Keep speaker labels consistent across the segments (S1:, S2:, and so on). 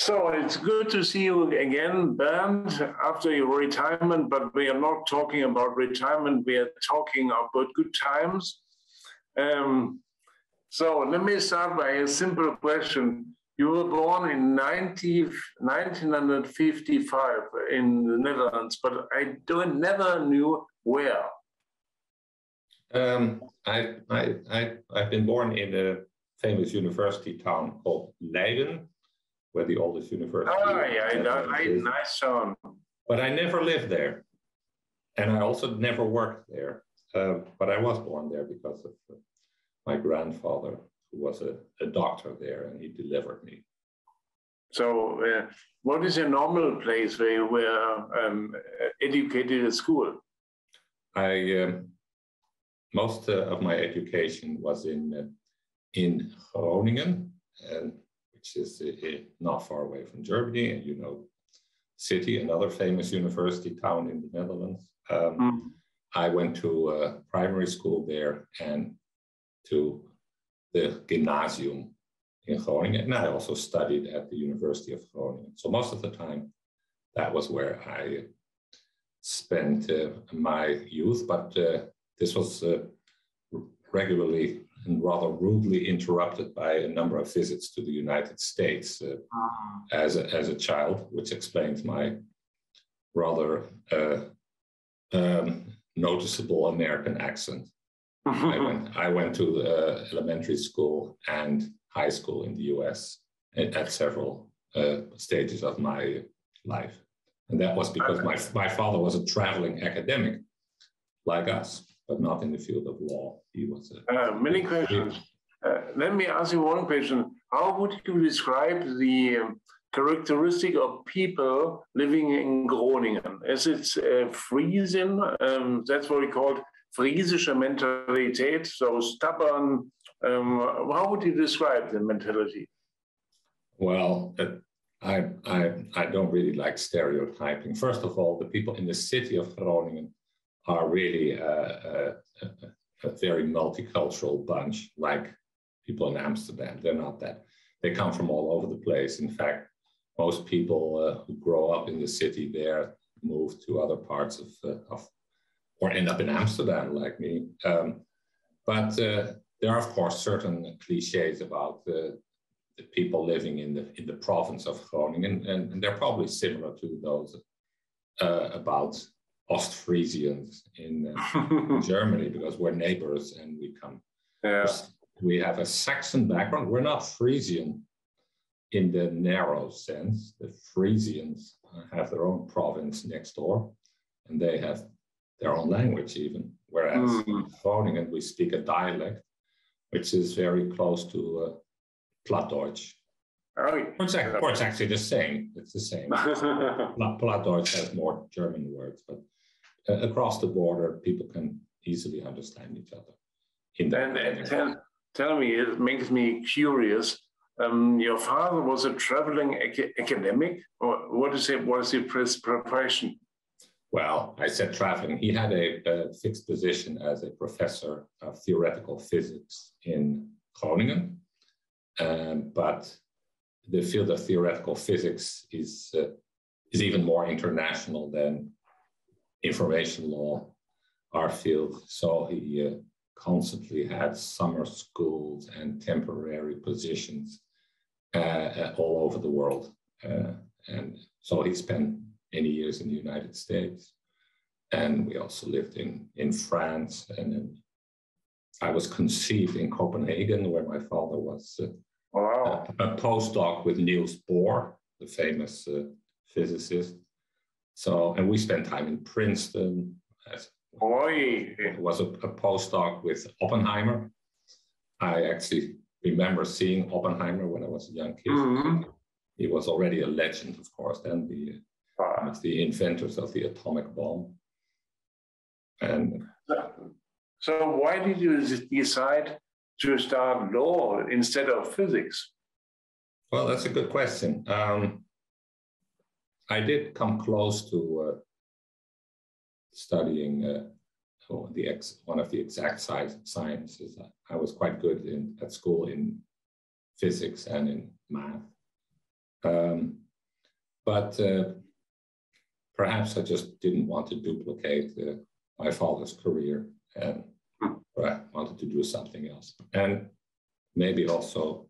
S1: So it's good to see you again, Bernd, after your retirement, but we are not talking about retirement, we are talking about good times. So let me start by a simple question. You were born in 1955 in the Netherlands, but I never knew where.
S2: I've been born in a famous university town called Leiden, where the oldest university is.
S1: Nice town.
S2: But I never lived there. And I also never worked there. But I was born there because of my grandfather, who was a doctor there, and he delivered me.
S1: So what is a normal place where you were educated at school?
S2: Most of my education was in Groningen, which is not far away from Germany, and you know, city, another famous university town in the Netherlands. I went to primary school there and to the gymnasium in Groningen, and I also studied at the University of Groningen. So most of the time, that was where I spent my youth, but this was regularly and rather rudely interrupted by a number of visits to the United States as a child, which explains my rather noticeable American accent. I went to elementary school and high school in the US at several stages of my life. And that was because my father was a traveling academic like us, but not in the field of law. He was
S1: many questions. Let me ask you one question. How would you describe the characteristic of people living in Groningen? Is it Friesen? That's what we call Friesische Mentalität, so stubborn. How would you describe the mentality?
S2: Well, I don't really like stereotyping. First of all, the people in the city of Groningen are really a very multicultural bunch, like people in Amsterdam. They're not that. They come from all over the place. In fact, most people who grow up in the city there move to other parts of or end up in Amsterdam, like me. But there are, of course, certain cliches about the people living in the province of Groningen, and they're probably similar to those about Ostfriesians in Germany, because we're neighbors and we have a Saxon background. We're not Frisian in the narrow sense. The Frisians have their own province next door, and they have their own language even, whereas in Groningen we speak a dialect which is very close to Plattdeutsch. Or it's actually the same. It's the same. Plattdeutsch has more German words, but across the border, people can easily understand each other.
S1: Tell me, it makes me curious. Your father was a traveling academic, or what is his profession?
S2: Well, I said traveling. He had a fixed position as a professor of theoretical physics in Groningen, but the field of theoretical physics is even more international than information law, our field. So he constantly had summer schools and temporary positions all over the world. And so he spent many years in the United States. And we also lived in France. And then I was conceived in Copenhagen, where my father was a postdoc with Niels Bohr, the famous physicist. So, and we spent time in Princeton. I was a postdoc with Oppenheimer. I actually remember seeing Oppenheimer when I was a young kid. He was already a legend, of course, then one of the inventors of the atomic bomb. And
S1: so why did you decide to start law instead of physics?
S2: Well, that's a good question. I did come close to studying one of the exact sciences. I was quite good at school in physics and in math. But perhaps I just didn't want to duplicate my father's career, and I wanted to do something else. And maybe also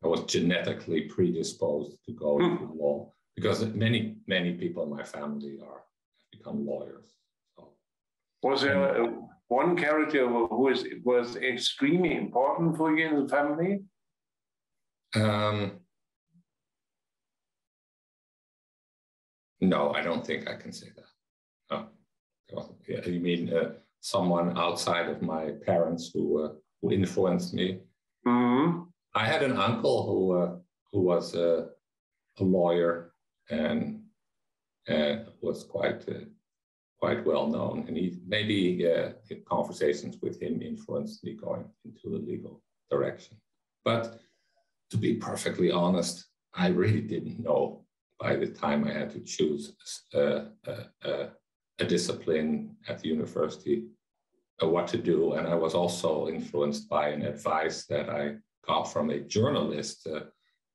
S2: I was genetically predisposed to go into law, because many people in my family have become lawyers. So,
S1: was there one character who was extremely important for you in the family?
S2: No, I don't think I can say that. No. You mean someone outside of my parents who influenced me?
S1: Mm-hmm.
S2: I had an uncle who was a lawyer and was quite well known, and conversations with him influenced me going into the legal direction. But to be perfectly honest, I really didn't know by the time I had to choose a discipline at the university what to do. And I was also influenced by an advice that I got from a journalist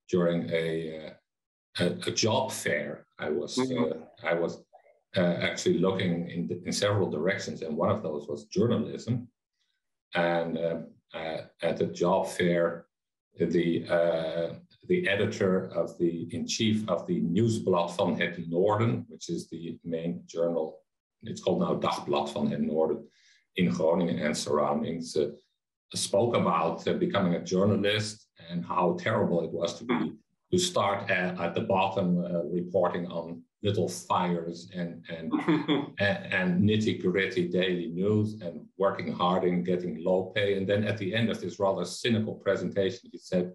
S2: during a job fair. I was actually looking in several directions, and one of those was journalism. And at the job fair, the editor in chief of the Nieuwsblad van het Noorden, which is the main journal, it's called now Dagblad van het Noorden, in Groningen and surroundings, spoke about becoming a journalist and how terrible it was to start at the bottom, reporting on little fires and nitty-gritty daily news, and working hard and getting low pay. And then at the end of this rather cynical presentation, he said,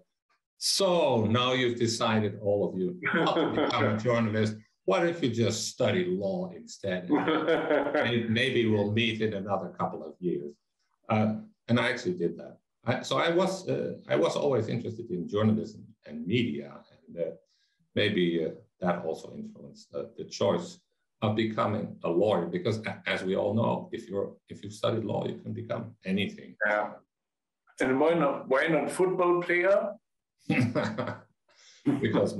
S2: "So now you've decided, all of you, not to become a journalist. What if you just study law instead? And maybe we'll meet in another couple of years." And I actually did that. So I was always interested in journalism and media, and maybe that also influenced the choice of becoming a lawyer. Because, as we all know, if you've studied law, you can become anything.
S1: Yeah. And why not football player?
S2: because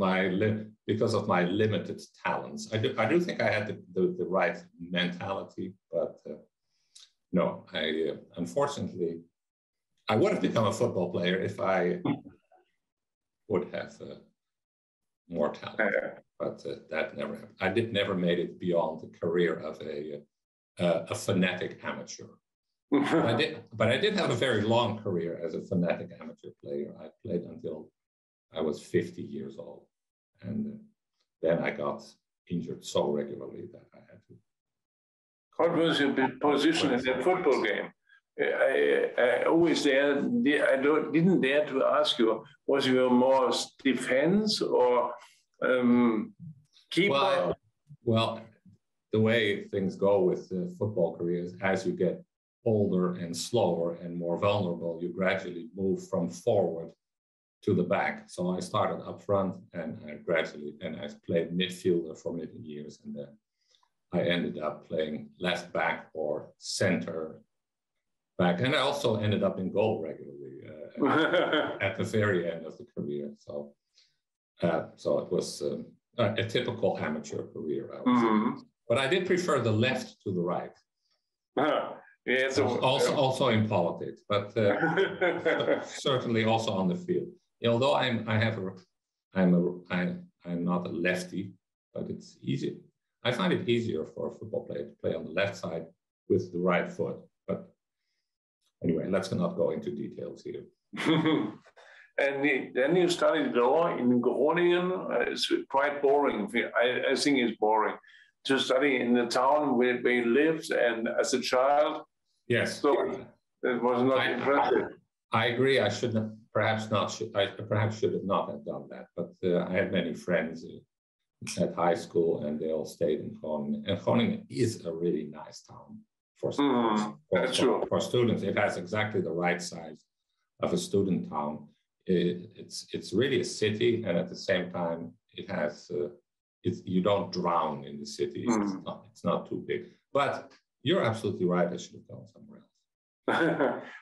S2: of my limited talents. I do think I had the right mentality, but no, unfortunately, I would have become a football player if I would have more talent, but that never happened. I never made it beyond the career of a fanatic amateur. But I did have a very long career as a fanatic amateur player. I played until I was 50 years old, and then I got injured so regularly that I had to.
S1: What was your position in the football game? I always didn't dare to ask you, was you more defense or keeper?
S2: Well, the way things go with football careers, as you get older and slower and more vulnerable, you gradually move from forward to the back. So I started up front, and I played midfielder for many years, and then I ended up playing left back or center back, and I also ended up in goal regularly at the very end of the career. So it was a typical amateur career, I would say. But I did prefer the left to the right.
S1: Yeah,
S2: also in politics, but certainly also on the field. Although I'm not a lefty, but it's easy. I find it easier for a football player to play on the left side with the right foot. But anyway, let's not go into details here.
S1: And then you studied law in Groningen. It's quite boring. I think it's boring to study in the town where you lived and as a child.
S2: Yes.
S1: So it was not impressive.
S2: I agree. I perhaps should have not have done that. But I had many friends at high school, and they all stayed in Groningen. And Groningen is a really nice town for students. For students, it has exactly the right size of a student town. It's really a city, and at the same time, it has. You don't drown in the city. It's not too big. But you're absolutely right. I should have gone somewhere else.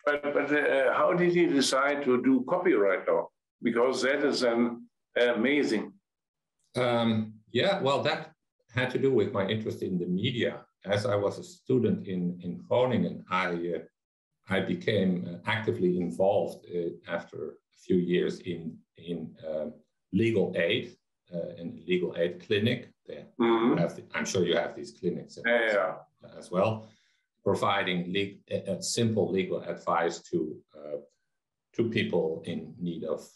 S1: but how did you decide to do copyright law? Because that is amazing.
S2: Yeah, well, that had to do with my interest in the media. As I was a student in Groningen, I became actively involved after a few years in legal aid, in legal aid clinic. I'm sure you have these clinics as well, providing simple legal advice to people in need of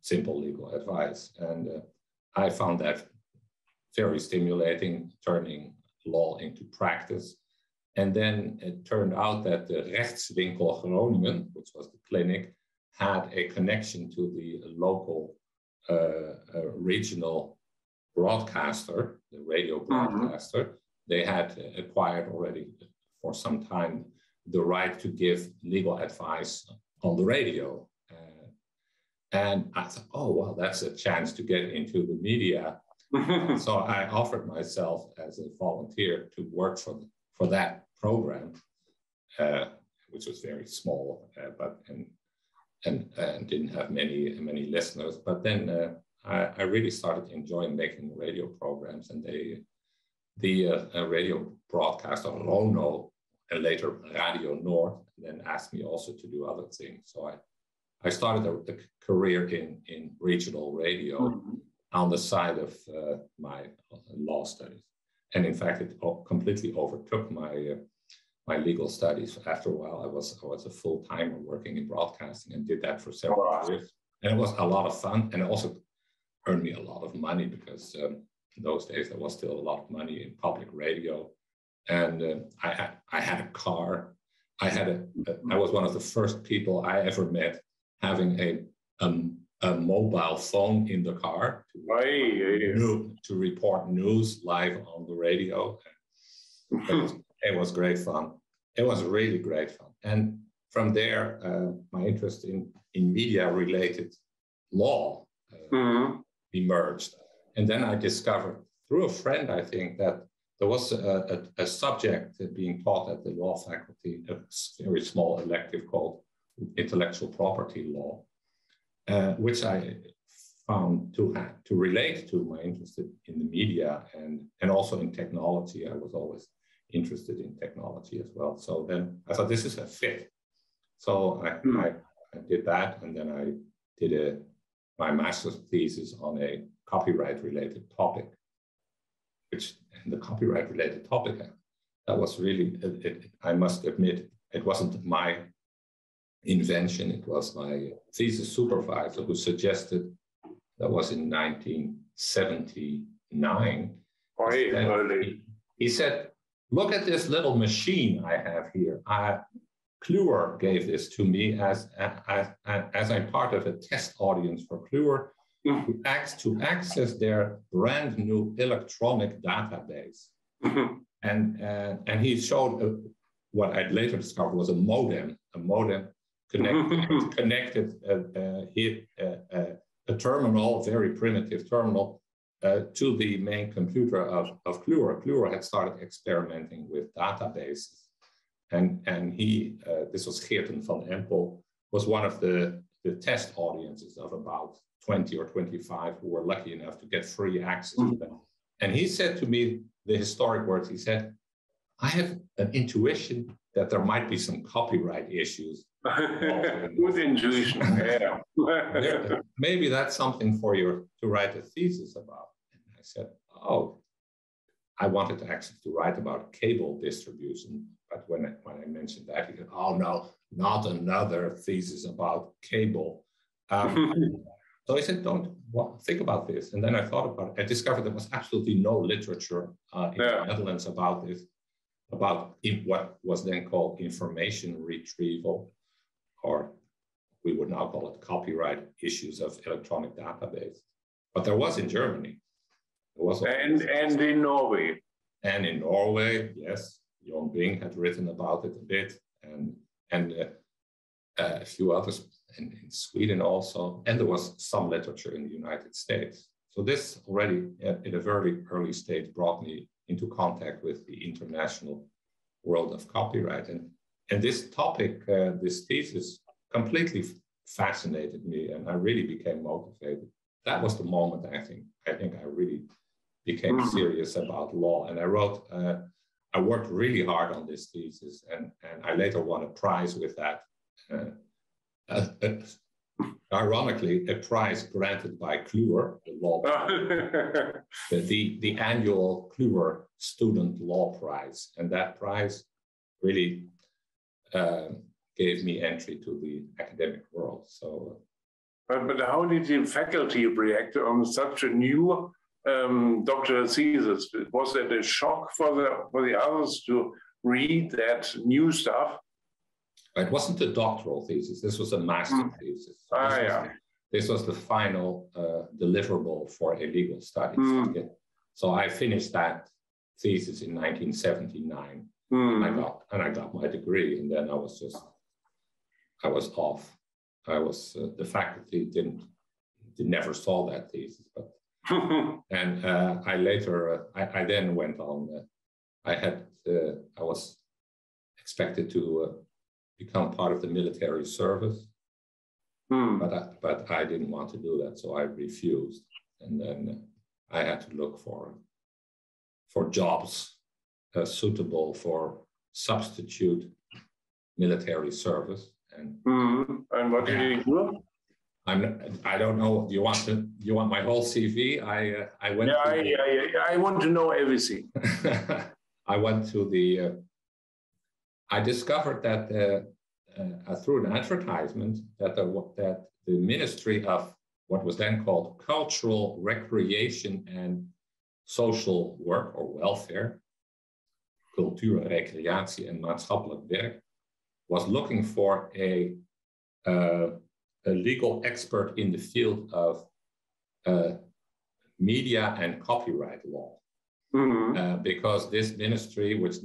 S2: simple legal advice. And I found that very stimulating, turning law into practice. And then it turned out that the Rechtswinkel Groningen, which was the clinic, had a connection to the local regional broadcaster, the radio broadcaster. They had acquired already for some time the right to give legal advice on the radio. And I thought, oh, well, that's a chance to get into the media. So I offered myself as a volunteer to work for that program, which was very small, and didn't have many listeners. But then I really started enjoying making radio programs, and the radio broadcaster Rono, and later Radio Noord, then asked me also to do other things. So I started a career in regional radio on the side of my law studies. And in fact, it completely overtook my legal studies. After a while, I was a full-timer working in broadcasting and did that for several years. And it was a lot of fun, and it also earned me a lot of money because in those days, there was still a lot of money in public radio. And I had a car. I was one of the first people I ever met having a mobile phone in the car to report news live on the radio. It was great fun. It was really great fun. And from there, my interest in media-related law emerged. And then I discovered through a friend, I think, that there was a subject being taught at the law faculty, a very small elective called intellectual property law, which I found to relate to my interest in the media and also in technology. I was always interested in technology as well. So then I thought this is a fit. So I did that, and then I did my master's thesis on a copyright-related topic, and the copyright-related topic, that was really, I must admit, it wasn't my invention. It was my thesis supervisor who suggested, that was in 1979. He said, look at this little machine I have here. Kluwer gave this to me as I'm part of a test audience for Kluwer to access their brand new electronic database. And he showed what I'd later discovered was a modem connected a terminal, very primitive terminal, to the main computer of Kluwer. Kluwer had started experimenting with databases. And he, this was Geerten van Empel, was one of the test audiences of about 20 or 25 who were lucky enough to get free access to them. And he said to me the historic words, he said, I have an intuition that there might be some copyright issues.
S1: Good intuition, yeah.
S2: Maybe that's something for you to write a thesis about. And I said, oh, I wanted to actually write about cable distribution. But when I mentioned that, he said, oh, no, not another thesis about cable. So I said, think about this. And then I thought about it. I discovered there was absolutely no literature in the Netherlands about this, about what was then called information retrieval, or we would now call it copyright issues of electronic database. But there was in Germany. There was
S1: and in Norway.
S2: And in Norway, yes. Jon Bing had written about it a bit, and a few others in Sweden also. And there was some literature in the United States. So this already, at a very early stage, brought me into contact with the international world of copyright. And this topic, this thesis, completely fascinated me, and I really became motivated that was the moment I think I really became serious about law. And I worked really hard on this thesis, and I later won a prize with that. Ironically, a prize granted by Kluwer, the law prize, the annual Kluwer Student Law Prize. And that prize really gave me entry to the academic world. So,
S1: but how did the faculty react on such a new doctoral thesis? Was it a shock for the others to read that new stuff?
S2: It wasn't a doctoral thesis. This was a master thesis. So this was the final deliverable for a legal studies. So I finished that thesis in 1979, and I got my degree, and then I was off. The faculty never saw that thesis, but and I then went on. I was expected to become part of the military service, but I didn't want to do that, so I refused. And then I had to look for jobs suitable for substitute military service. And
S1: what did you do?
S2: I don't know. Do you want my whole CV? I went.
S1: I want to know everything.
S2: I went to the. I discovered that through an advertisement that the Ministry of what was then called Cultural, Recreation and Social Work or Welfare, Cultuur, Recreatie en Maatschappelijk Werk, was looking for a legal expert in the field of media and copyright law. Because this ministry, which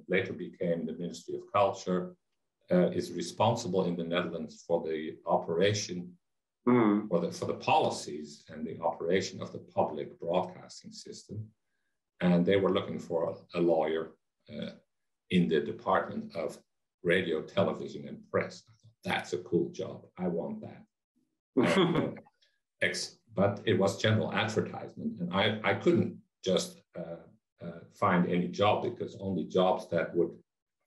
S2: later became the Ministry of Culture, is responsible in the Netherlands for the operation, for the policies and the operation of the public broadcasting system. And they were looking for a lawyer in the Department of Radio, Television, and Press. I thought, that's a cool job. I want that. But it was general advertisement, and I couldn't just find any job, because only jobs that would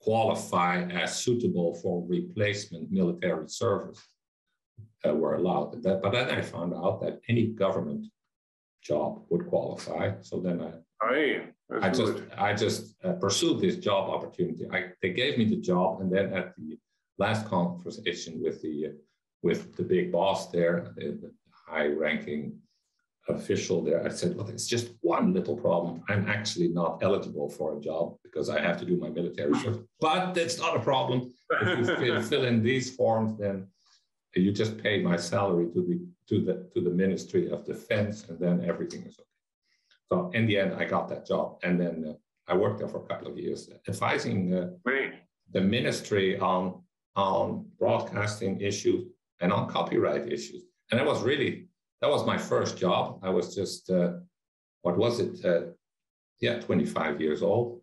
S2: qualify as suitable for replacement military service were allowed. But then I found out that any government job would qualify. So then I just pursued this job opportunity. They gave me the job, and then at the last conversation with the big boss there, the high-ranking official there, I said, well, it's just one little problem. I'm actually not eligible for a job because I have to do my military service. But that's not a problem. If you fill in these forms, then you just pay my salary to the Ministry of Defense, and then everything is okay. So in the end, I got that job, and then I worked there for a couple of years, advising the ministry on broadcasting issues and on copyright issues. And that was my first job. I was just, 25 years old.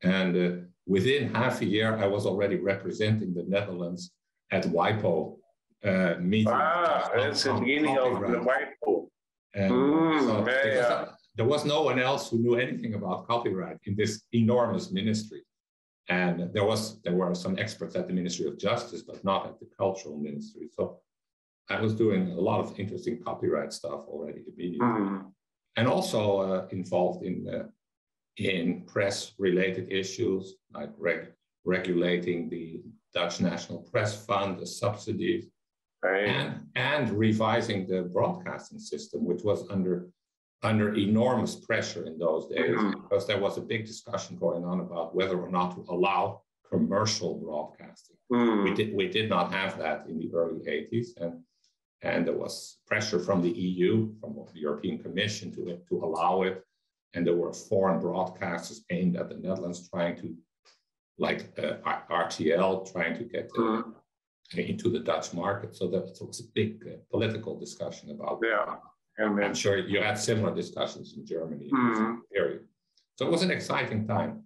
S2: And within half a year, I was already representing the Netherlands at WIPO meetings.
S1: That's the beginning of the WIPO.
S2: There was no one else who knew anything about copyright in this enormous ministry. And there were some experts at the Ministry of Justice, but not at the Cultural Ministry. So I was doing a lot of interesting copyright stuff already immediately, and also involved in press-related issues like regulating the Dutch National Press Fund, the subsidies, and revising the broadcasting system, which was under enormous pressure in those days, because there was a big discussion going on about whether or not to allow commercial broadcasting. We did not have that in the early 80s, and there was pressure from the EU, from the European Commission to allow it. And there were foreign broadcasters aimed at the Netherlands trying to, like RTL, trying to get into the Dutch market. So there was a big political discussion about that. I'm sure you had similar discussions in Germany in this period. So it was an exciting time.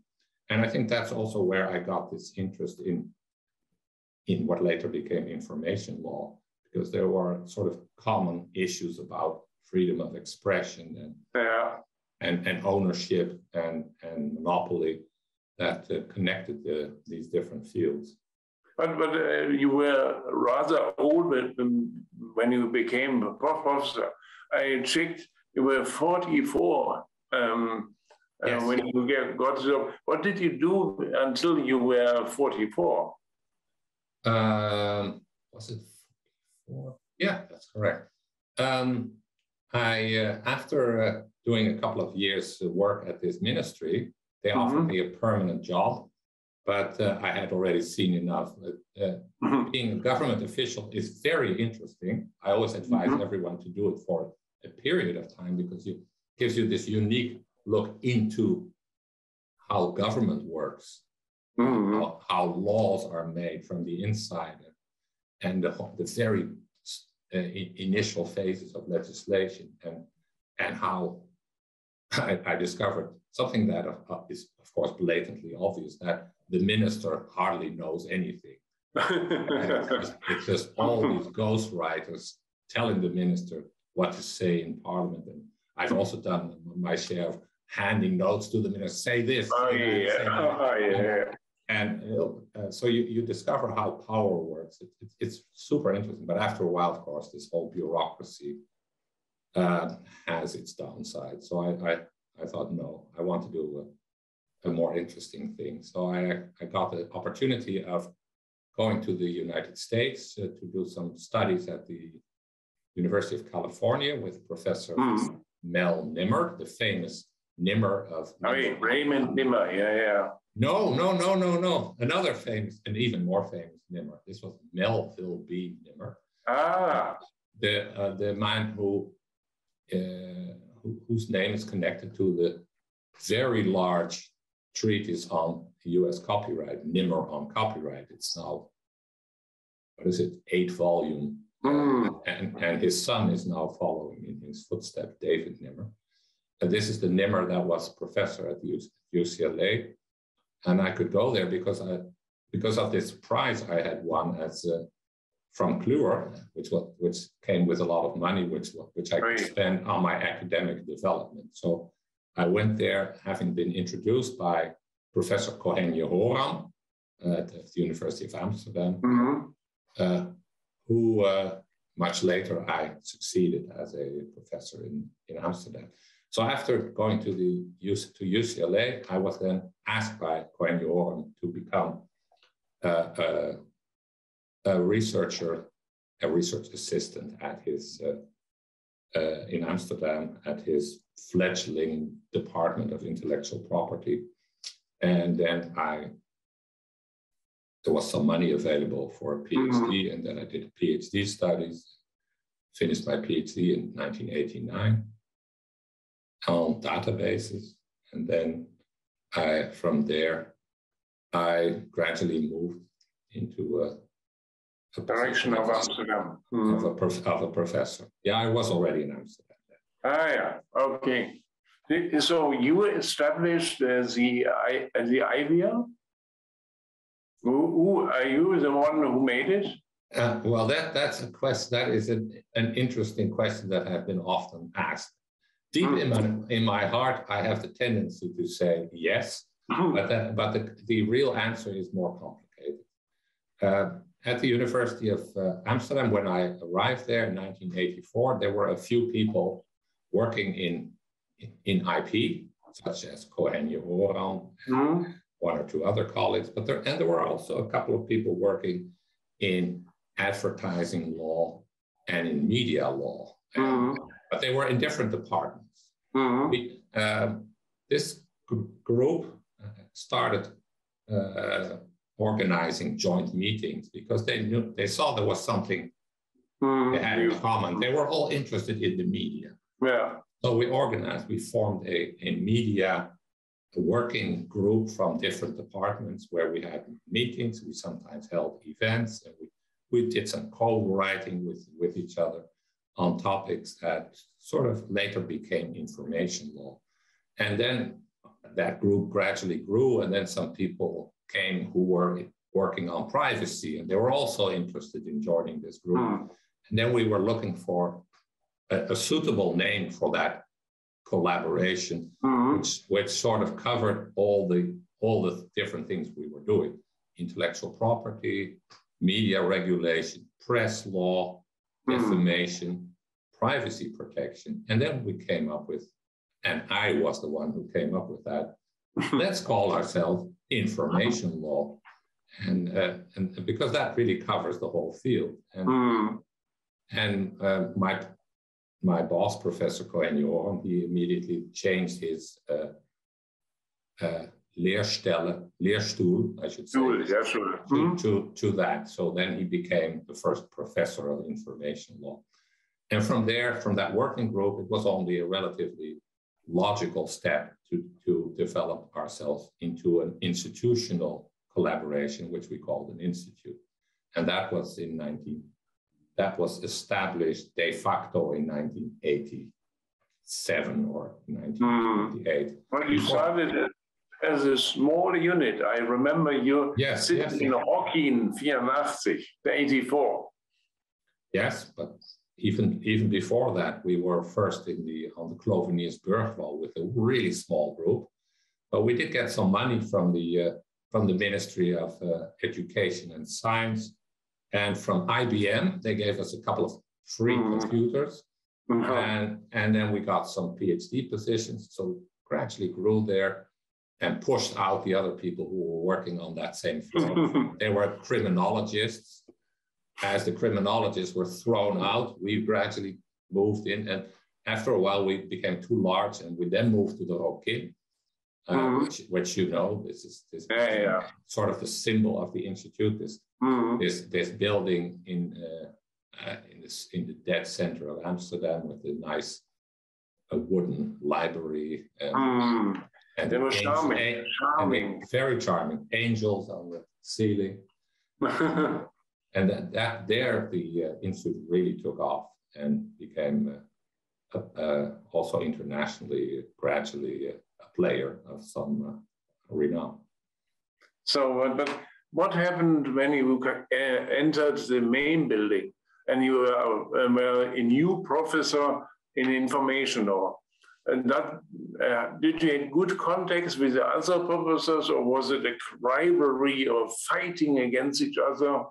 S2: And I think that's also where I got this interest in what later became information law, because there were sort of common issues about freedom of expression and ownership and monopoly that connected these different fields.
S1: But you were rather old when you became a professor. I checked, you were 44
S2: Yes.
S1: when you got the job. What did you do until you were 44?
S2: Was it 44? Yeah, that's correct. After doing a couple of years work at this ministry, they offered me a permanent job, but I had already seen enough. Being a government official is very interesting. I always advise everyone to do it for a period of time because it gives you this unique look into how government works, how laws are made from the inside, and the very initial phases of legislation, and how I discovered something that is, of course, blatantly obvious, that the minister hardly knows anything. It's just all these ghostwriters telling the minister what to say in parliament. And I've also done my share of handing notes to the minister, say this. And so you discover how power works. It's super interesting. But after a while, of course, this whole bureaucracy has its downside. So I thought, no, I want to do a more interesting thing. So I got the opportunity of going to the United States to do some studies at the University of California with Professor Mel Nimmer, the famous Nimmer of...
S1: Raymond Nimmer, yeah.
S2: No. Another famous and even more famous Nimmer. This was Melville B. Nimmer. The man whose name is connected to the very large treatise on U.S. copyright, Nimmer on Copyright. It's now, 8 volume. And his son is now following in his footsteps, David Nimmer. And this is the Nimmer that was professor at UCLA. And I could go there because of this prize I had won from Kluwer, which came with a lot of money, which I could spend on my academic development. So I went there, having been introduced by Professor Hoeren at the University of Amsterdam, who much later I succeeded as a professor in Amsterdam. So after going to UCLA, I was then asked by Hoeren to become a research assistant at his in Amsterdam at his fledgling Department of Intellectual Property. And then there was some money available for a PhD, and then I did PhD studies, finished my PhD in 1989 on databases. And then from there, I gradually moved into a
S1: direction of Amsterdam.
S2: Of a professor. Yeah, I was already in Amsterdam.
S1: Okay. So you established the IVIR? Who are you the one who made it?
S2: Well, that's a question. That is an interesting question that I've been often asked. Deep in my heart, I have the tendency to say yes, but the real answer is more complicated. At the University of Amsterdam, when I arrived there in 1984, there were a few people working in IP, such as Hoeren, one or two other colleagues, but there were also a couple of people working in advertising law and in media law, but they were in different departments. This group started organizing joint meetings because they saw there was something they had in common. They were all interested in the media. So we formed a media working group from different departments where we had meetings. We sometimes held events, and we did some co-writing with each other on topics that sort of later became information law. And then that group gradually grew, and then some people came who were working on privacy, and they were also interested in joining this group. And then we were looking for a suitable name for that collaboration, which sort of covered all the different things we were doing: intellectual property, media regulation, press law, defamation, privacy protection. And then we came up with, and I was the one who came up with that, let's call ourselves information law. And because that really covers the whole field. And my boss, Professor Hoeren, he immediately changed his leerstoel, I should say, to that. So then he became the first professor of information law. And from there, from that working group, it was only a relatively logical step to develop ourselves into an institutional collaboration, which we called an institute. And that was established de facto in 1987 or 1988.
S1: Well, you started as a small unit. I remember you sitting in Hoeren, 84.
S2: Yes, but even before that, we were first on the Cloveniers Burgwal with a really small group. But we did get some money from the Ministry of Education and Science, and from IBM. They gave us a couple of free computers, and then we got some PhD positions. So gradually grew there and pushed out the other people who were working on that same field. They were criminologists. As the criminologists were thrown out, we gradually moved in, and after a while we became too large, and we then moved to the Rokin, which you know, this is sort of the symbol of the institute. This building in the dead center of Amsterdam with a nice wooden library, and
S1: it was charming,
S2: very charming. Angels on the ceiling. And that there, the institute really took off and became also internationally, gradually, a player of some renown.
S1: So, but what happened when you entered the main building and you were a new professor in information law? And that, did you have good contacts with the other professors, or was it a rivalry or fighting against each other?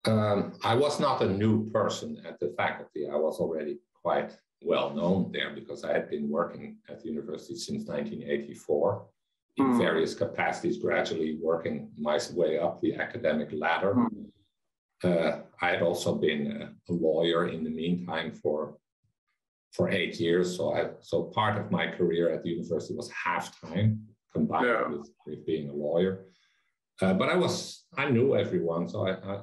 S2: I was not a new person at the faculty. I was already quite well known there because I had been working at the university since 1984 in various capacities, gradually working my way up the academic ladder. I had also been a lawyer in the meantime for 8 years. So part of my career at the university was half-time combined with being a lawyer. But I knew everyone, so I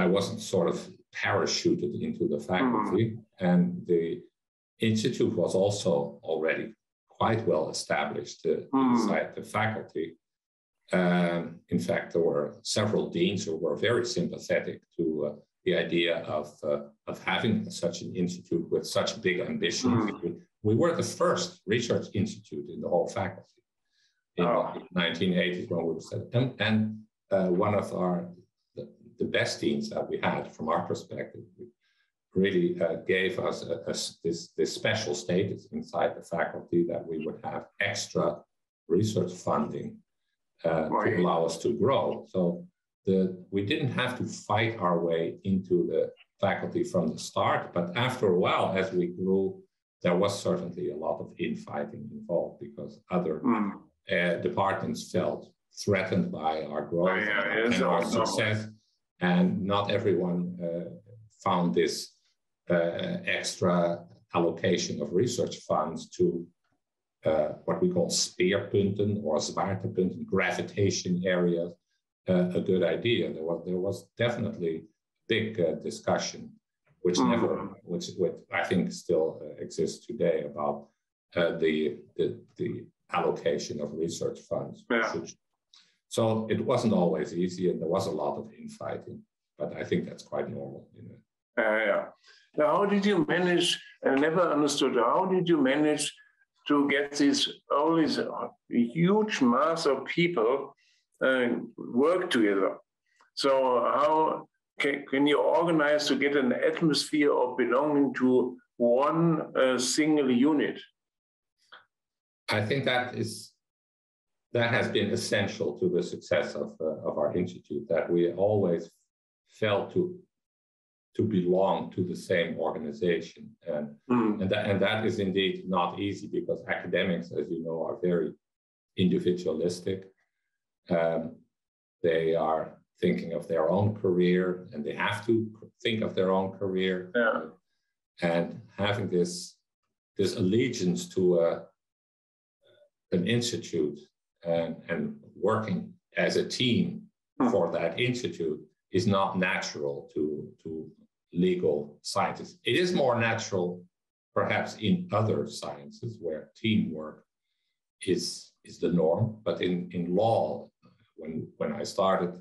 S2: wasn't sort of parachuted into the faculty. And the institute was also already quite well established inside the faculty. In fact, there were several deans who were very sympathetic to the idea of having such an institute with such big ambitions. We were the first research institute in the whole faculty. In the 1980s when we were set up. And one of the best deans that we had from our perspective really gave us this special status inside the faculty that we would have extra research funding to allow us to grow. So we didn't have to fight our way into the faculty from the start, but after a while, as we grew, there was certainly a lot of infighting involved because other departments felt threatened by our growth and our success, and not everyone found this extra allocation of research funds to what we call speerpunten or zwaartepunten, gravitation areas, a good idea. There was definitely big discussion, which I think still exists today about the allocation of research funds. So it wasn't always easy, and there was a lot of infighting, but I think that's quite normal.
S1: Now, how did you manage? I never understood. How did you manage to get all these huge mass of people work together? So how can you organize to get an atmosphere of belonging to one single unit?
S2: I think that has been essential to the success of our institute, that we always felt to belong to the same organization. And that is indeed not easy, because academics, as you know, are very individualistic. They are thinking of their own career, and they have to think of their own career.
S1: Yeah.
S2: And having this allegiance to an institute and working as a team for that institute is not natural to legal scientists. It is more natural, perhaps, in other sciences where teamwork is the norm. But in law, when I started,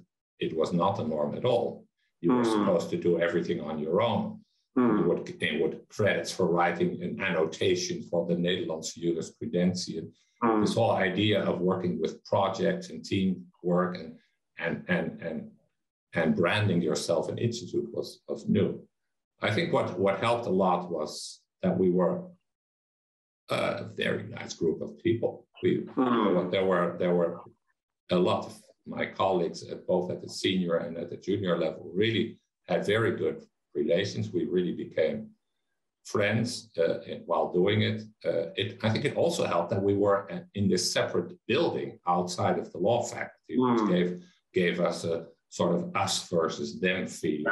S2: it was not the norm at all. You were supposed to do everything on your own. You would credits for writing an annotation for the Nederlandse jurisprudentie. This whole idea of working with projects and teamwork and branding yourself an institute was new. I think what helped a lot was that we were a very nice group of people. There were a lot of my colleagues, both at the senior and at the junior level, really had very good relations. We really became friends while doing it. I think it also helped that we were in this separate building outside of the law faculty, which gave us a sort of us versus them feeling.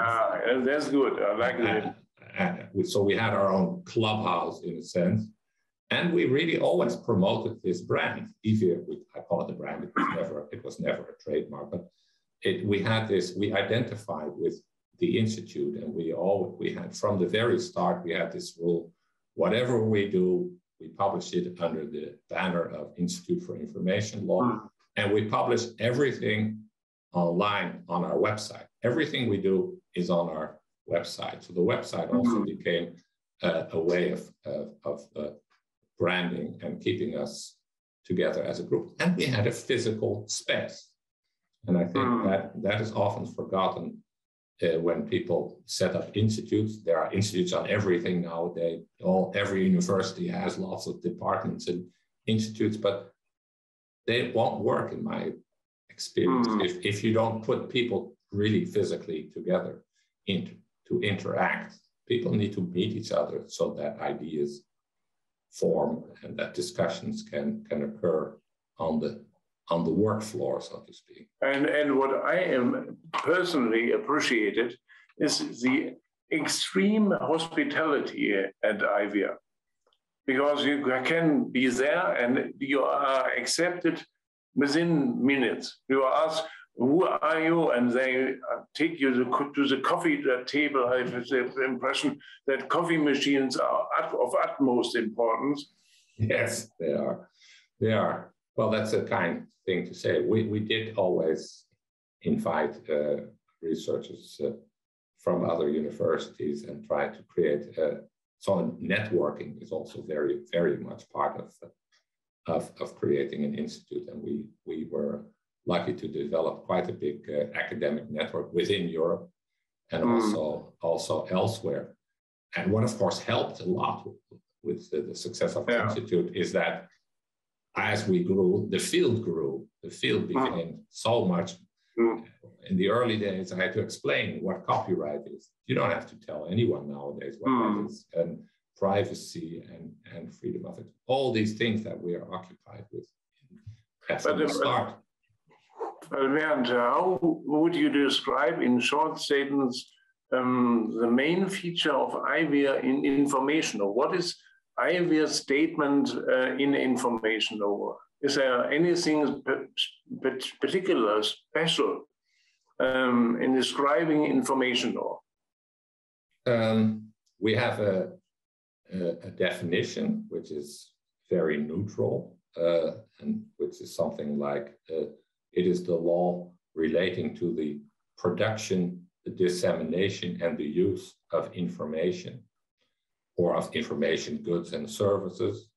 S1: That's good. I like that.
S2: So we had our own clubhouse in a sense, and we really always promoted this brand. IVIR, I call it a brand. It was never a trademark, but we identified with the institute, and we had from the very start, we had this rule: whatever we do, we publish it under the banner of Institute for Information Law, and we publish everything online on our website. Everything we do is on our website. So the website also became a way of branding and keeping us together as a group. And we had a physical space. And I think that is often forgotten when people set up institutes. There are institutes on everything nowadays. Every university has lots of departments and institutes, but they won't work, in my experience, if you don't put people really physically together to interact. People need to meet each other so that ideas form and that discussions can occur on the work floor, so to speak.
S1: And what I am personally appreciated is the extreme hospitality at IVIR, because you can be there and you are accepted within minutes. You are asked, who are you? And they take you to the coffee table. I have the impression that coffee machines are of utmost importance.
S2: Yes, they are. They are. Well, that's a kind thing to say. We did always invite researchers from other universities and try to create. So networking is also very, very much part of creating an institute, and we were lucky to develop quite a big academic network within Europe and also elsewhere. And what, of course, helped a lot with the success of the institute is that as we grew, the field grew. The field became so much. In the early days, I had to explain what copyright is. You don't have to tell anyone nowadays what that is. And privacy and freedom of it. All these things that we are occupied with from the start.
S1: Bernt, how would you describe in short statements the main feature of IVIR in information? Or what is IVIR's statement in information? Or is there anything particular, special in describing information law?
S2: We have a definition which is very neutral, and which is something like it is the law relating to the production, the dissemination, and the use of information, or of information, goods, and services.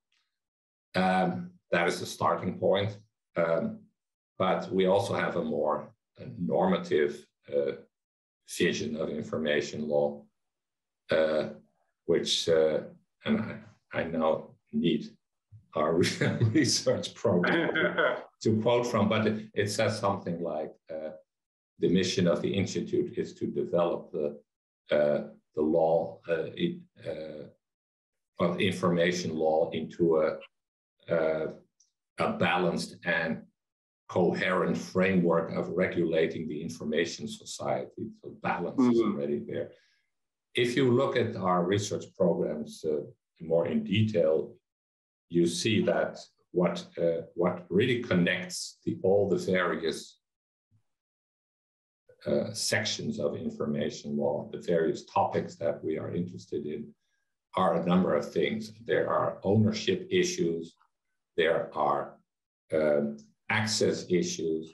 S2: That is the starting point. But we also have a more normative vision of information law, which, and I now need our research program to quote from, but it says something like, the mission of the Institute is to develop the law, of information law into a balanced and coherent framework of regulating the information society. So balance is already there. If you look at our research programs more in detail, you see that what really connects all the various sections of information law, the various topics that we are interested in, are a number of things. There are ownership issues, there are access issues,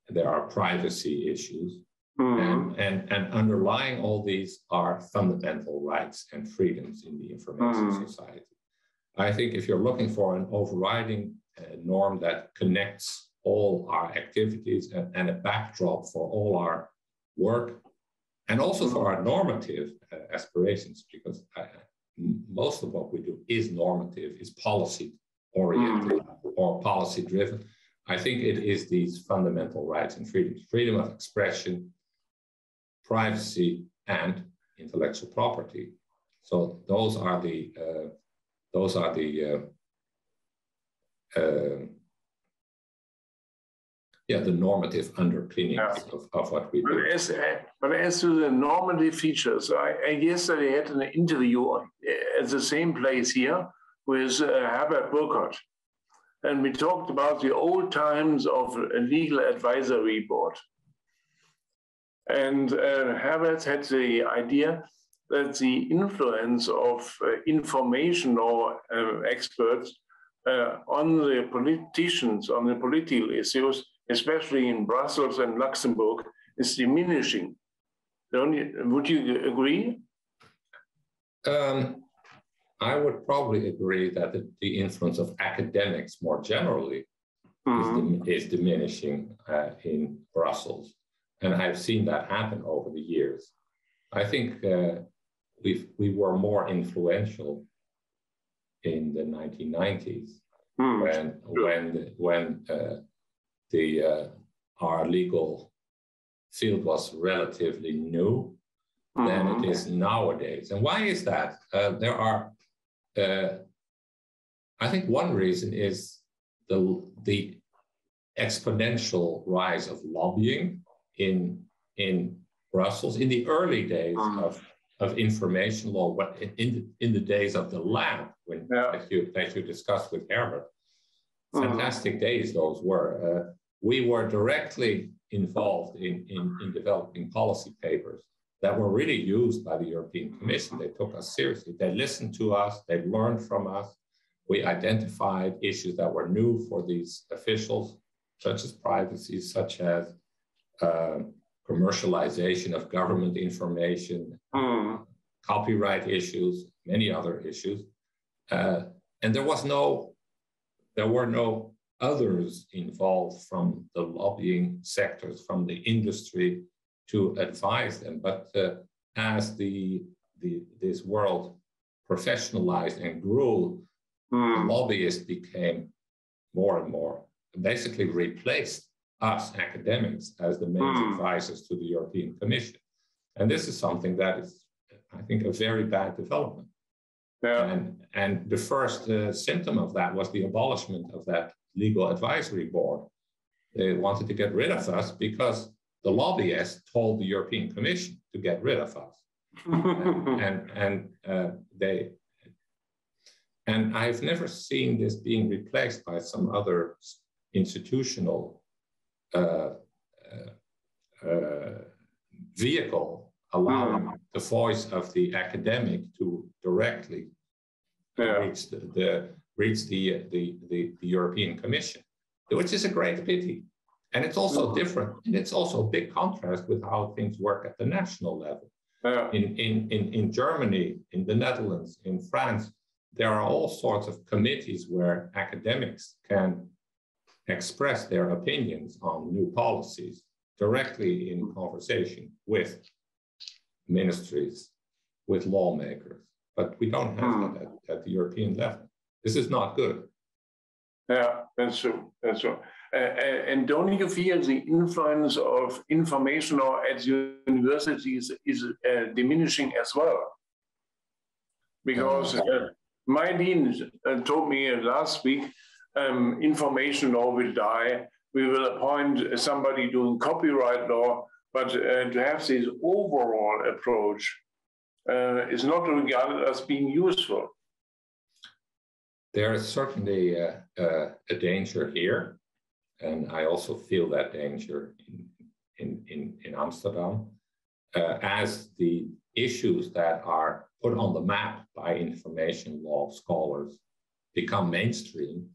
S2: there are privacy issues, and underlying all these are fundamental rights and freedoms in the information society. I think if you're looking for an overriding norm that connects all our activities and a backdrop for all our work, and also for our normative aspirations, because most of what we do is normative, is policy oriented or policy driven. I think it is these fundamental rights and freedoms: freedom of expression, privacy, and intellectual property. So those are the the normative underpinnings of what we do.
S1: But as to the normative features, I yesterday had an interview at the same place here with Herbert Burkhardt, and we talked about the old times of a legal advisory board. And Herbert had the idea that the influence of information or experts on the politicians, on the political issues, especially in Brussels and Luxembourg, is diminishing. Would you agree?
S2: I would probably agree that the influence of academics more generally is diminishing in Brussels. And I've seen that happen over the years. I think we were more influential in the 1990s when our legal field was relatively new than it is nowadays. And why is that? There are, I think one reason is the exponential rise of lobbying in Brussels in the early days of information law, in the days of the lab, that you discussed with Herbert. Fantastic days those were. We were directly involved in developing policy papers that were really used by the European Commission. They took us seriously. They listened to us. They learned from us. We identified issues that were new for these officials, such as privacy, such as commercialization of government information, copyright issues, many other issues. And there were no others involved from the lobbying sectors, from the industry, to advise them. But as this world professionalized and grew, lobbyists became more and more, basically replaced us academics as the main advisors to the European Commission. And this is something that is, I think, a very bad development. And the first symptom of that was the abolishment of that legal advisory board. They wanted to get rid of us because the lobbyists told the European Commission to get rid of us. And I've never seen this being replaced by some other institutional vehicle allowing the voice of the academic to directly reach the European Commission, which is a great pity. And it's also different, and it's also a big contrast with how things work at the national level. In Germany, in the Netherlands, in France, there are all sorts of committees where academics can express their opinions on new policies directly in conversation with ministries, with lawmakers, but we don't have that at the European level. This is not good.
S1: Yeah, that's true. That's true. And don't you feel the influence of information or at universities is diminishing as well? Because my dean told me last week, information law will die. We will appoint somebody doing copyright law, but to have this overall approach is not regarded as being useful.
S2: There is certainly a danger here, and I also feel that danger in Amsterdam, as the issues that are put on the map by information law scholars become mainstream.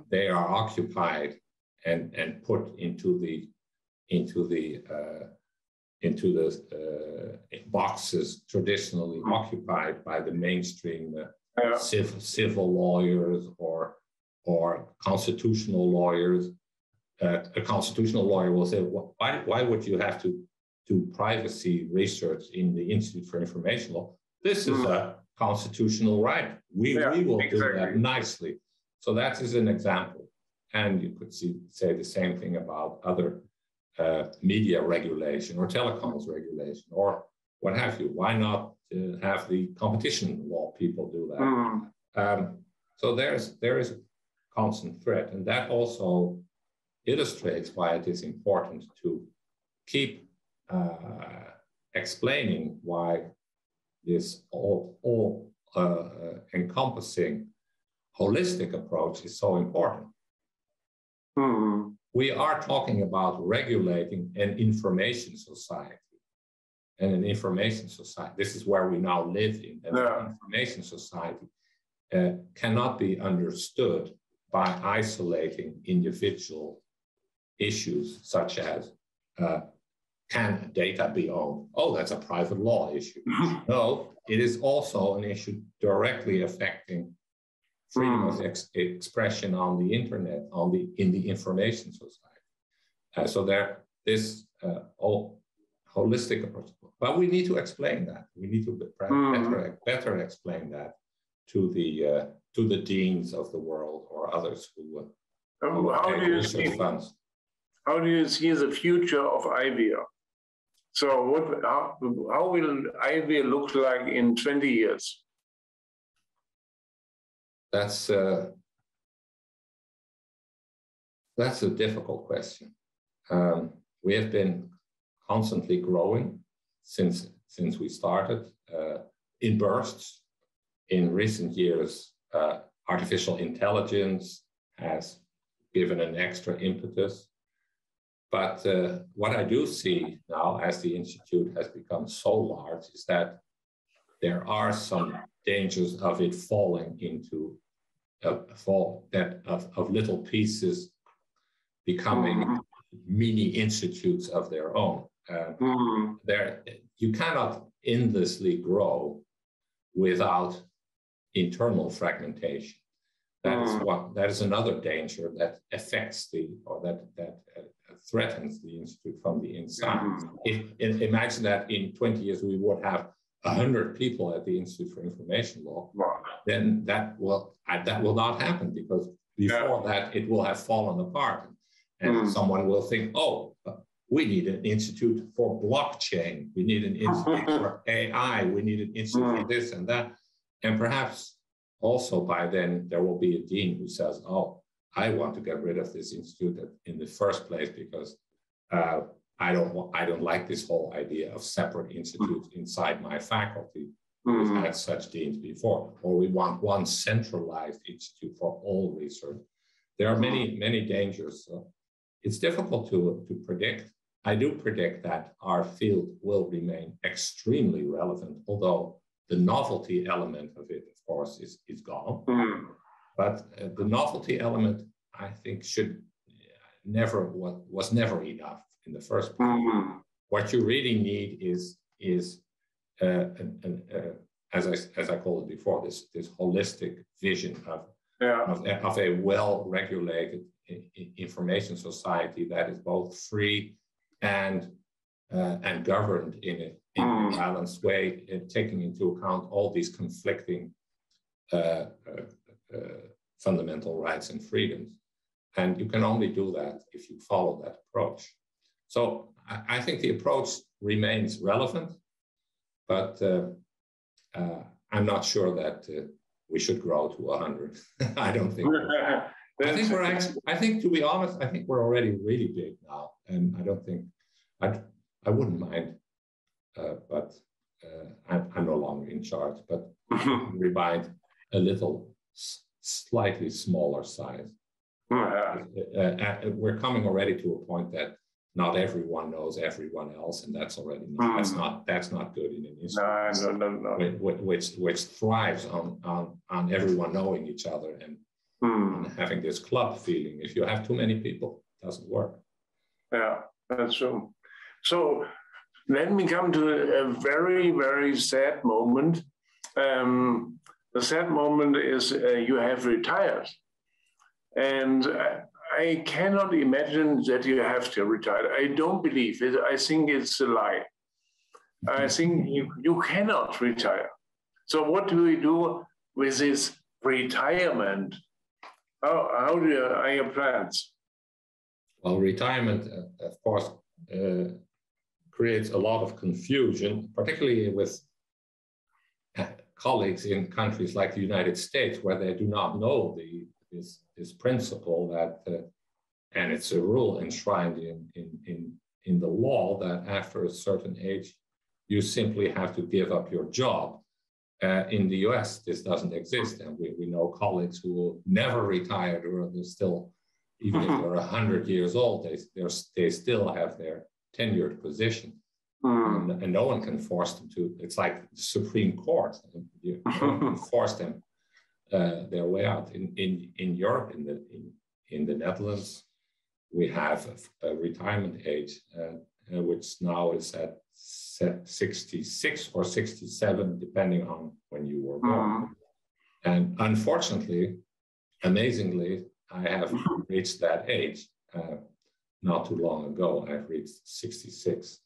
S2: They are occupied and put into the boxes traditionally occupied by the mainstream civil lawyers or constitutional lawyers. A constitutional lawyer will say, well, why would you have to do privacy research in the Institute for Information Law? This is a constitutional right. We will do that nicely. So that is an example. And you could say the same thing about other media regulation or telecoms regulation or what have you. Why not have the competition law people do that? So there is a constant threat, and that also illustrates why it is important to keep explaining why this all encompassing holistic approach is so important. We are talking about regulating an information society. And an information society, this is where we now live in, and an information society cannot be understood by isolating individual issues such as can data be owned? Oh, that's a private law issue. No, it is also an issue directly affecting freedom of expression on the internet, in the information society. So this holistic approach. But we need to explain that. We need to better explain that to the deans of the world or others who
S1: how do you see
S2: funds.
S1: How do you see the future of IVIR? So how will IVIR look like in 20 years?
S2: That's a difficult question. We have been constantly growing since we started in bursts. In recent years, artificial intelligence has given an extra impetus. But what I do see now, as the Institute has become so large, is that there are some dangers of it falling into of little pieces becoming mini institutes of their own. You cannot endlessly grow without internal fragmentation. That is another danger that affects that threatens the Institute from the inside. Imagine that in 20 years we would have 100 people at the Institute for Information Law. Then that will not happen, because before that it will have fallen apart, and someone will think, oh, we need an institute for blockchain, we need an institute for AI, we need an institute for this and that, and perhaps also by then there will be a dean who says, oh, I want to get rid of this institute in the first place because I don't like this whole idea of separate institutes inside my faculty. We've had such deans before, or we want one centralized institute for all research. There are many dangers. So it's difficult to predict. I do predict that our field will remain extremely relevant, although the novelty element of it, of course, is gone. But the novelty element, I think, was never enough in the first place. What you really need is as I called it before, this holistic vision of a well-regulated information society that is both free and governed in a balanced way, taking into account all these conflicting fundamental rights and freedoms. And you can only do that if you follow that approach. So I think the approach remains relevant, but I'm not sure that we should grow to 100. I don't think. I think, to be honest, I think we're already really big now, and I don't think I wouldn't mind, but I'm no longer in charge. But we mind a little, slightly smaller size. We're coming already to a point that not everyone knows everyone else, and that's already that's not good in an institute. No. Which thrives on everyone knowing each other and having this club feeling. If you have too many people, it doesn't work.
S1: Yeah, that's true. So then we come to a very, very sad moment. The sad moment is you have retired. And I cannot imagine that you have to retire. I don't believe it. I think it's a lie. I think you cannot retire. So what do we do with this retirement? How are your plans?
S2: Well, retirement, of course, creates a lot of confusion, particularly with colleagues in countries like the United States, where they do not know this principle that, and it's a rule enshrined in the law that after a certain age, you simply have to give up your job. In the US, this doesn't exist. And we know colleagues who never retired, or they're still, even if they're 100 years old, they still have their tenured position. And no one can force them to. It's like the Supreme Court. You can force them their way out. In Europe, in the Netherlands, we have a retirement age, which now is at 66 or 67, depending on when you were born. And unfortunately, amazingly, I have reached that age not too long ago. I've reached 66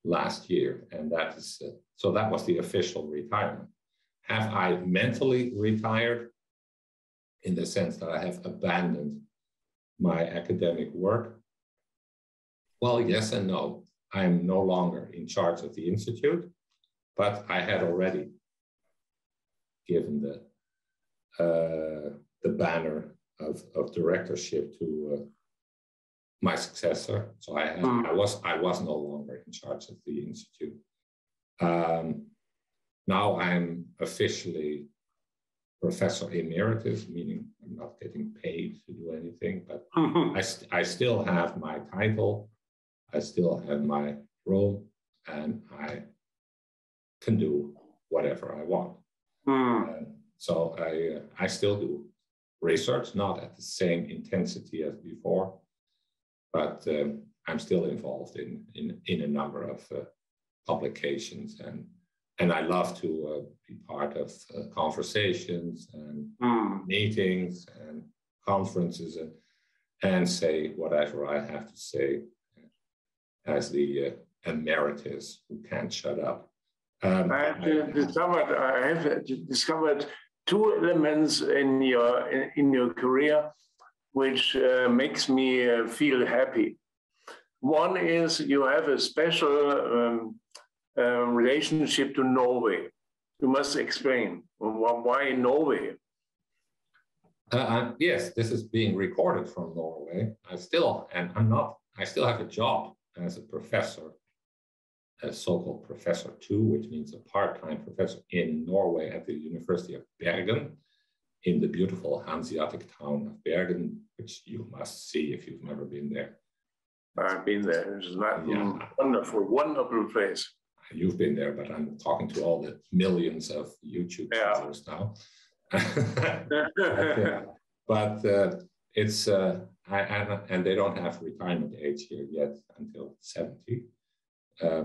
S2: last year, and that is so that was the official retirement. Have I mentally retired in the sense that I have abandoned my academic work? Well, yes and no. I am no longer in charge of the institute, but I had already given the banner of directorship to my successor. So I was no longer in charge of the institute. Now I'm officially Professor Emeritus, meaning I'm not getting paid to do anything, but I still have my title, I still have my role, and I can do whatever I want. So I still do research, not at the same intensity as before, but I'm still involved in a number of publications, and I love to be part of conversations and meetings and conferences and say whatever I have to say as the emeritus who can't shut up.
S1: I have discovered two elements in your career which makes me feel happy. One is you have a special relationship to Norway. You must explain why Norway.
S2: Yes, this is being recorded from Norway. I still have a job as a professor, a so-called Professor 2, which means a part-time professor in Norway at the University of Bergen, in the beautiful Hanseatic town of Bergen, which you must see if you've never been there.
S1: I've been there. It's not wonderful place.
S2: You've been there, but I'm talking to all the millions of YouTube viewers now. But it's and they don't have retirement age here yet until 70,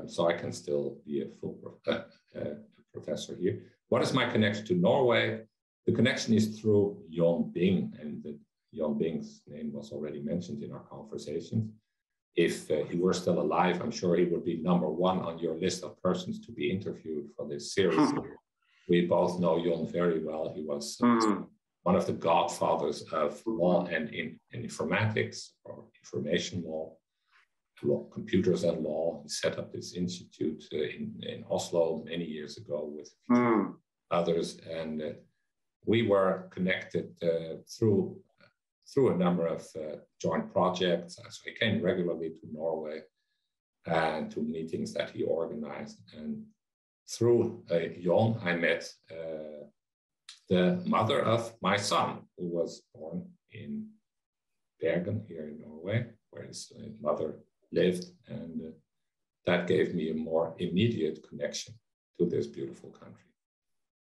S2: so I can still be a full professor here. What is my connection to Norway? The connection is through Jon Bing, and Jon Bing's name was already mentioned in our conversations. if he were still alive, I'm sure he would be #1 on your list of persons to be interviewed for this series. We both know Jon very well. He was one of the godfathers of law and in informatics or information law, computers and law. He set up this institute in Oslo many years ago with others, and we were connected through a number of joint projects. So I came regularly to Norway and to meetings that he organized. And through Jon, I met the mother of my son, who was born in Bergen here in Norway, where his mother lived. And that gave me a more immediate connection to this beautiful country.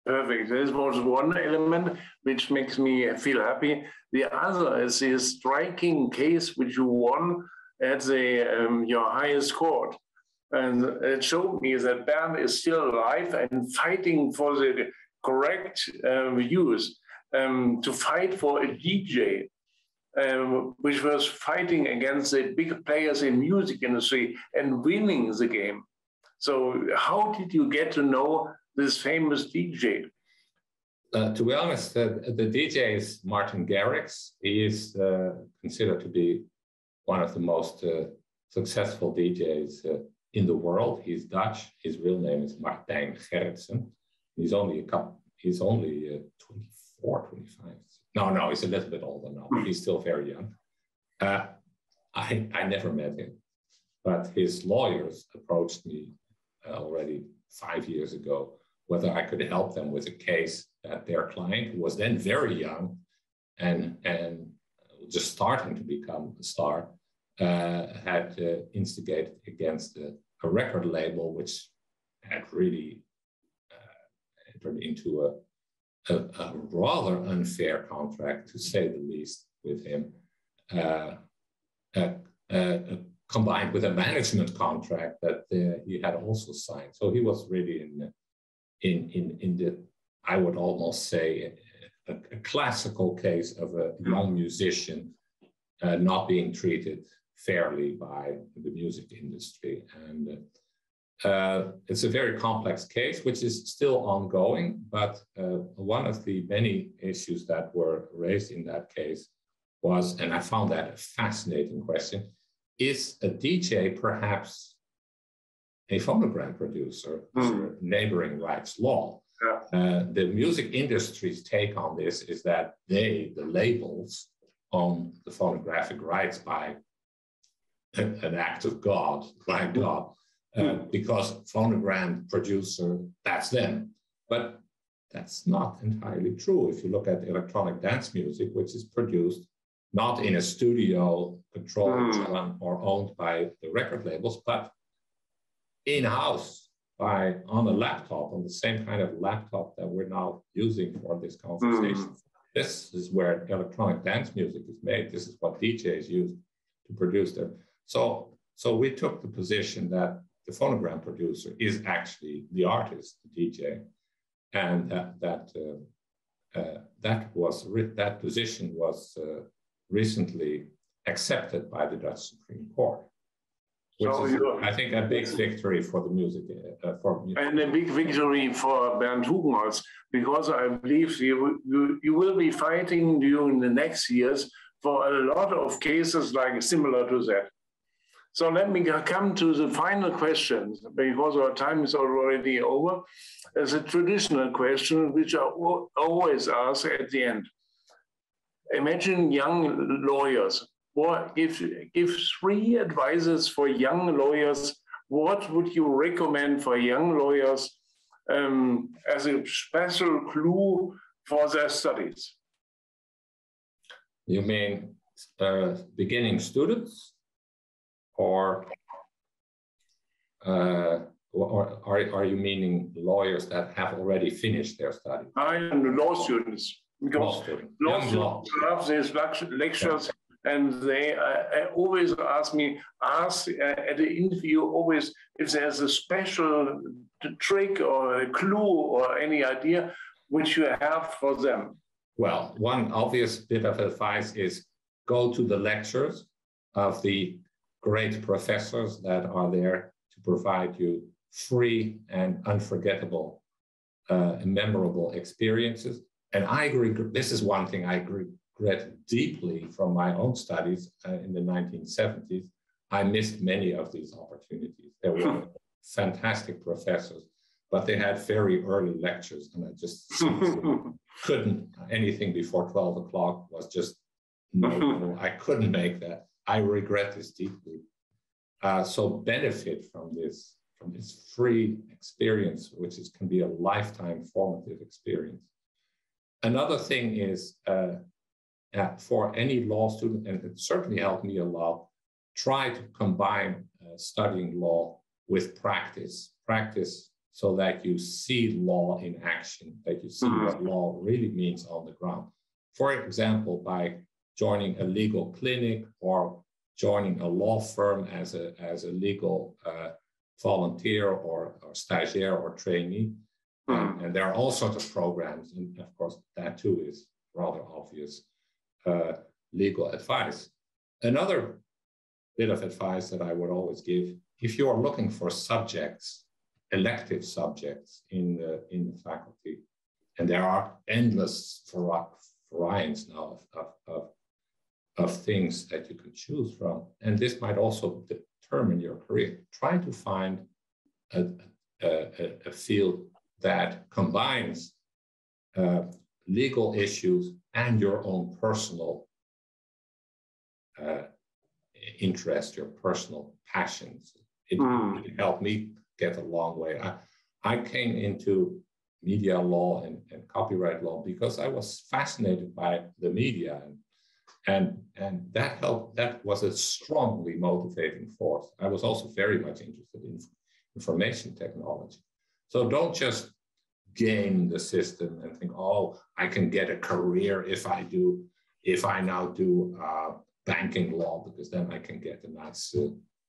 S1: Perfect. This was one element which makes me feel happy. The other is a striking case which you won at your highest court. And it showed me that Bernt is still alive and fighting for the correct views, to fight for a DJ, which was fighting against the big players in music industry and winning the game. So how did you get to know this famous DJ?
S2: To be honest, the DJ is Martin Garrix. He is considered to be one of the most successful DJs in the world. He's Dutch. His real name is Martin Garrix. He's only 24, 25. No, he's a little bit older now, but he's still very young. I never met him, but his lawyers approached me already 5 years ago whether I could help them with a case that their client, who was then very young and just starting to become a star, had instigated against a record label which had really entered into a rather unfair contract, to say the least, with him, combined with a management contract that he had also signed. So he was really in the, I would almost say, a classical case of a young musician not being treated fairly by the music industry. And it's a very complex case, which is still ongoing, but one of the many issues that were raised in that case was, and I found that a fascinating question, is a DJ perhaps a phonogram producer under neighboring rights law? The music industry's take on this is that the labels, own the phonographic rights by an act of God, by God, because phonogram producer, that's them. But that's not entirely true. If you look at electronic dance music, which is produced not in a studio controlled or owned by the record labels, but in-house on a laptop, on the same kind of laptop that we're now using for this conversation. This is where electronic dance music is made. This is what DJs use to produce them. So we took the position that the phonogram producer is actually the artist, the DJ, and that position was recently accepted by the Dutch Supreme Court. Which is, I think, a big victory for the music.
S1: And a big victory for Bernt Hugenholtz, because I believe you will be fighting during the next years for a lot of cases like similar to that. So let me come to the final questions, because our time is already over. There's a traditional question which I always ask at the end. Imagine young lawyers. If 3 advices for young lawyers, what would you recommend for young lawyers as a special clue for their studies?
S2: You mean beginning students, or are you meaning lawyers that have already finished their studies?
S1: And law students, because law students have these lectures. And they always ask me, at the interview, always if there's a special trick or a clue or any idea which you have for them.
S2: Well, one obvious bit of advice is go to the lectures of the great professors that are there to provide you free and unforgettable, memorable experiences. And I agree, this is one thing I regret deeply from my own studies in the 1970s. I missed many of these opportunities. There were fantastic professors, but they had very early lectures, and I just couldn't, anything before 12 o'clock was just, no, I couldn't make that. I regret this deeply. So benefit from this free experience, which can be a lifetime formative experience. Another thing is for any law student, and it certainly helped me a lot, try to combine studying law with practice so that you see law in action, that you see what law really means on the ground. For example, by joining a legal clinic or joining a law firm as a legal volunteer or stagiaire or trainee. And there are all sorts of programs, and of course that too is rather obvious, legal advice. Another bit of advice that I would always give, if you are looking for subjects, elective subjects in the faculty, and there are endless varieties now of things that you could choose from, and this might also determine your career, try to find a field that combines legal issues and your own personal interest, your personal passions. It helped me get a long way. I came into media law and copyright law because I was fascinated by the media, and that helped. That was a strongly motivating force. I was also very much interested in information technology. So don't just game the system and think, oh, I can get a career if I now do banking law, because then I can get a nice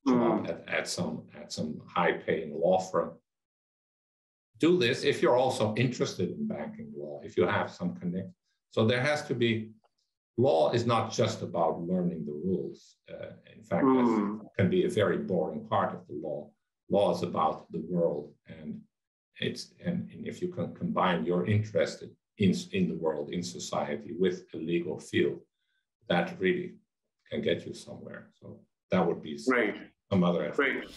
S2: job at some high-paying law firm. Do this if you're also interested in banking law, if you have some connection. So there has to be, law is not just about learning the rules. In fact, that can be a very boring part of the law. Law is about the world, and if you can combine your interest in the world, in society, with a legal field, that really can get you somewhere. So that would be some other advice.